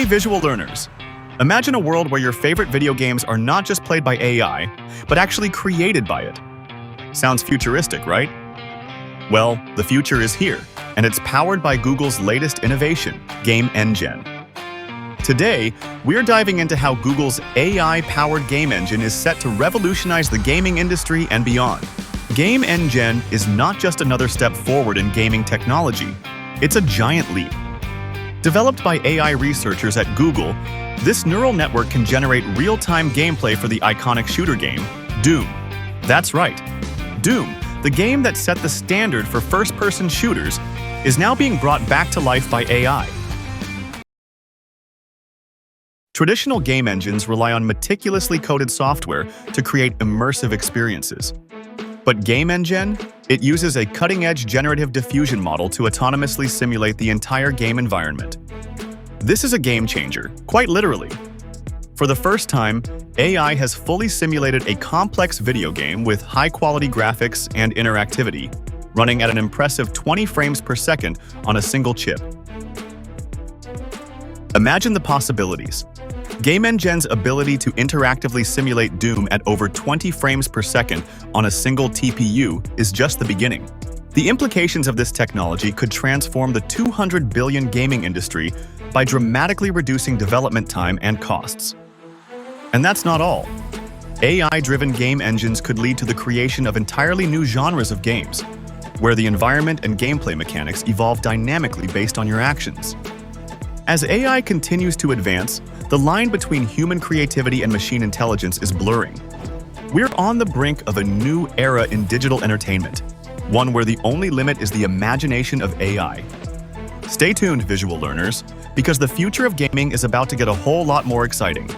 visual learners. Imagine a world where your favorite video games are not just played by AI, but actually created by it. Sounds futuristic, right? Well, the future is here, and it's powered by Google's latest innovation, GameNGen. Today, we're diving into how Google's AI-powered game engine is set to revolutionize the gaming industry and beyond. GameNGen is not just another step forward in gaming technology, it's a giant leap. Developed by AI researchers at Google, this neural network can generate real-time gameplay for the iconic shooter game, Doom. That's right. Doom, the game that set the standard for first-person shooters, is now being brought back to life by AI. Traditional game engines rely on meticulously coded software to create immersive experiences. But GameNGen, it uses a cutting-edge generative diffusion model to autonomously simulate the entire game environment. This is a game changer, quite literally. For the first time, AI has fully simulated a complex video game with high-quality graphics and interactivity, running at an impressive 20 frames per second on a single chip. Imagine the possibilities. GameNGen's ability to interactively simulate Doom at over 20 frames per second on a single TPU is just the beginning. The implications of this technology could transform the $200 billion gaming industry by dramatically reducing development time and costs. And that's not all. AI-driven game engines could lead to the creation of entirely new genres of games, where the environment and gameplay mechanics evolve dynamically based on your actions. As AI continues to advance, the line between human creativity and machine intelligence is blurring. We're on the brink of a new era in digital entertainment, one where the only limit is the imagination of AI. Stay tuned, visual learners, because the future of gaming is about to get a whole lot more exciting.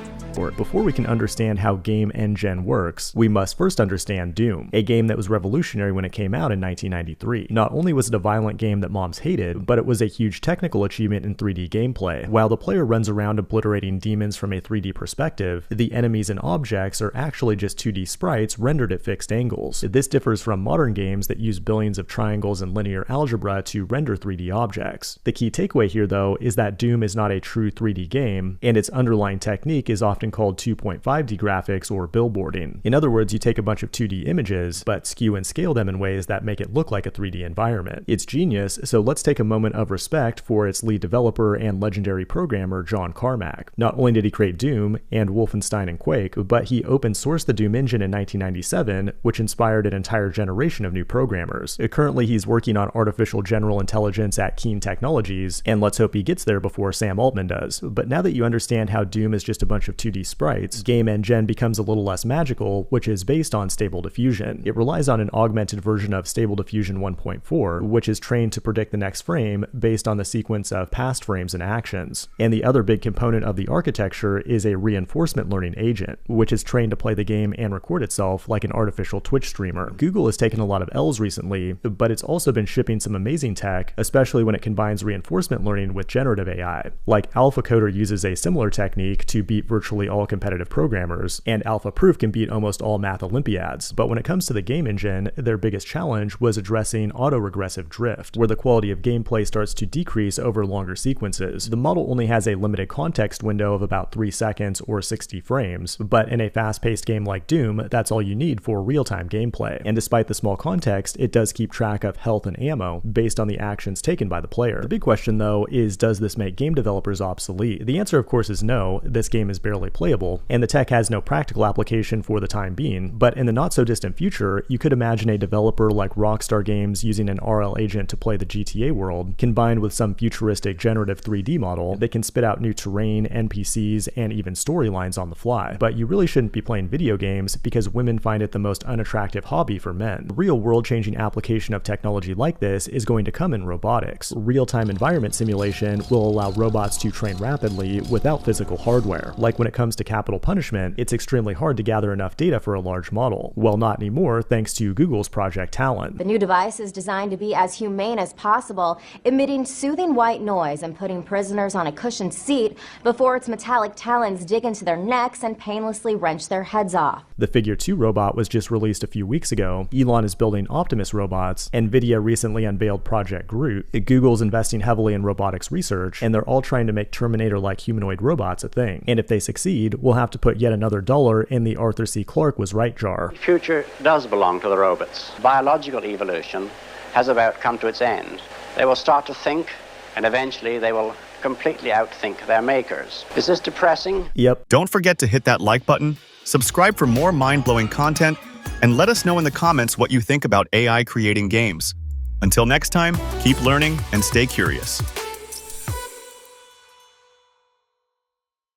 Before we can understand how GameNGen works, we must first understand Doom, a game that was revolutionary when it came out in 1993. Not only was it a violent game that moms hated, but it was a huge technical achievement in 3D gameplay. While the player runs around obliterating demons from a 3D perspective, the enemies and objects are actually just 2D sprites rendered at fixed angles. This differs from modern games that use billions of triangles and linear algebra to render 3D objects. The key takeaway here, though, is that Doom is not a true 3D game, and its underlying technique is often called 2.5D graphics or billboarding. In other words, you take a bunch of 2D images, but skew and scale them in ways that make it look like a 3D environment. It's genius, so let's take a moment of respect for its lead developer and legendary programmer, John Carmack. Not only did he create Doom and Wolfenstein and Quake, but he open sourced the Doom engine in 1997, which inspired an entire generation of new programmers. Currently, he's working on artificial general intelligence at Keen Technologies, and let's hope he gets there before Sam Altman does. But now that you understand how Doom is just a bunch of 2D sprites, GameNGen becomes a little less magical, which is based on Stable Diffusion. It relies on an augmented version of Stable Diffusion 1.4, which is trained to predict the next frame based on the sequence of past frames and actions. And the other big component of the architecture is a reinforcement learning agent, which is trained to play the game and record itself like an artificial Twitch streamer. Google has taken a lot of L's recently, but it's also been shipping some amazing tech, especially when it combines reinforcement learning with generative AI. Like AlphaCoder uses a similar technique to beat virtually all competitive programmers, and AlphaProof can beat almost all math Olympiads. But when it comes to the game engine, their biggest challenge was addressing autoregressive drift, where the quality of gameplay starts to decrease over longer sequences. The model only has a limited context window of about 3 seconds or 60 frames, but in a fast-paced game like Doom, that's all you need for real-time gameplay. And despite the small context, it does keep track of health and ammo based on the actions taken by the player. The big question, though, is does this make game developers obsolete? The answer, of course, is no. This game is barely playable, and the tech has no practical application for the time being, but in the not-so-distant future, you could imagine a developer like Rockstar Games using an RL agent to play the GTA world, combined with some futuristic generative 3D model that can spit out new terrain, NPCs, and even storylines on the fly. But you really shouldn't be playing video games because women find it the most unattractive hobby for men. The real world-changing application of technology like this is going to come in robotics. Real-time environment simulation will allow robots to train rapidly without physical hardware. Like when it comes comes to capital punishment, it's extremely hard to gather enough data for a large model. Well, not anymore, thanks to Google's Project Talon. The new device is designed to be as humane as possible, emitting soothing white noise and putting prisoners on a cushioned seat before its metallic talons dig into their necks and painlessly wrench their heads off. The Figure 2 robot was just released a few weeks ago. Elon is building Optimus robots. NVIDIA recently unveiled Project Groot. Google's investing heavily in robotics research, and they're all trying to make Terminator-like humanoid robots a thing. And if they succeed, we'll have to put yet another dollar in the Arthur C. Clarke was right jar. The future does belong to the robots. Biological evolution has about come to its end. They will start to think, and eventually they will completely outthink their makers. Is this depressing? Yep. Don't forget to hit that like button, subscribe for more mind-blowing content, and let us know in the comments what you think about AI creating games. Until next time, keep learning and stay curious.